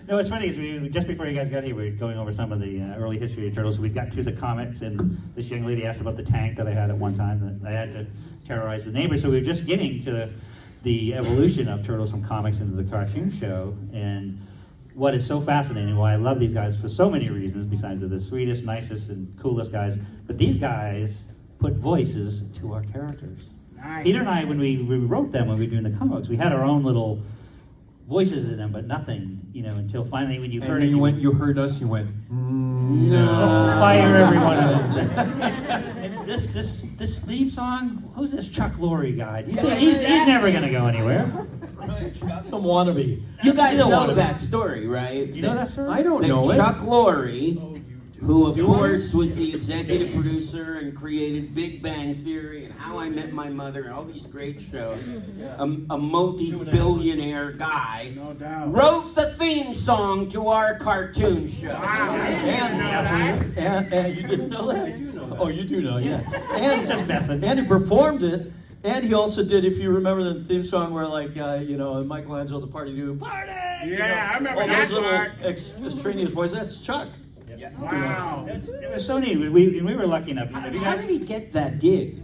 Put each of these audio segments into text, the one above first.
No, it's funny, is just before you guys got here, we were going over some of the early history of Turtles. We got to the comics, and this young lady asked about the tank that I had at one time, that I had to terrorize the neighbors. So we were just getting to the evolution of Turtles from comics into the cartoon show, and what is so fascinating, why I love these guys for so many reasons, besides they're the sweetest, nicest, and coolest guys, but these guys put voices to our characters. Nice. Peter and I, when we wrote them, when we were doing the comics, we had our own little voices in them, but nothing, until finally when you And heard then it. you heard us, you went, No. Fire every one of them. And this theme song, who's this Chuck Lorre guy? He's never going to go anywhere. some wannabe. You guys don't know wanna- that story, right? You know that story? I don't That know it. Chuck Lorre, who of course was the executive producer and created Big Bang Theory and How I Met My Mother and all these great shows, a multi-billionaire guy, No doubt. wrote the theme song to our cartoon show. And you didn't know that? I do know that. Oh, you do know, yeah. And Just messing. And he performed it. And he also did, if you remember the theme song where, like, Michelangelo the party do party. Yeah, I remember All that those little part. extraneous voices. That's Chuck. Wow. It was so neat. We were lucky enough. You How guys- did he get that gig?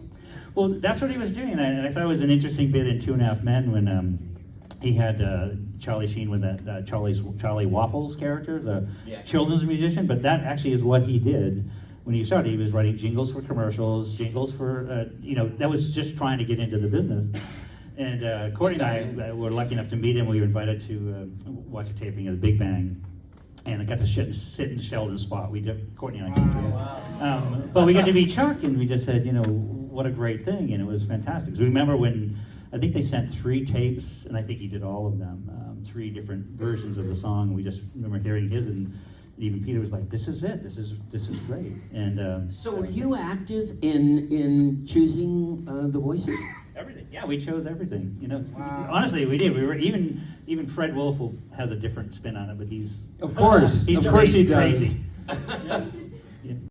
Well, that's what he was doing, and I thought it was an interesting bit in Two and a Half Men when he had Charlie Sheen with that Charlie Waffles character, the Yeah. children's musician. But that actually is what he did when he started. He was writing jingles for commercials, jingles for that was just trying to get into the business. And Courtney and I were lucky enough to meet him. We were invited to watch a taping of The Big Bang. And I got to sit in Sheldon's spot. Courtney and I came together. But we got to meet Chuck, and we just said, what a great thing, and it was fantastic. So remember when, I think they sent 3 tapes, and I think he did all of them, 3 different versions of the song. We just remember hearing his, and even Peter was like, "This is it. This is great." And So were you active in choosing the voices? everything, yeah, we chose everything. Wow. Honestly, we did. We were even Fred Wolf has a different spin on it, but he's Of course. he's Of course he crazy. does.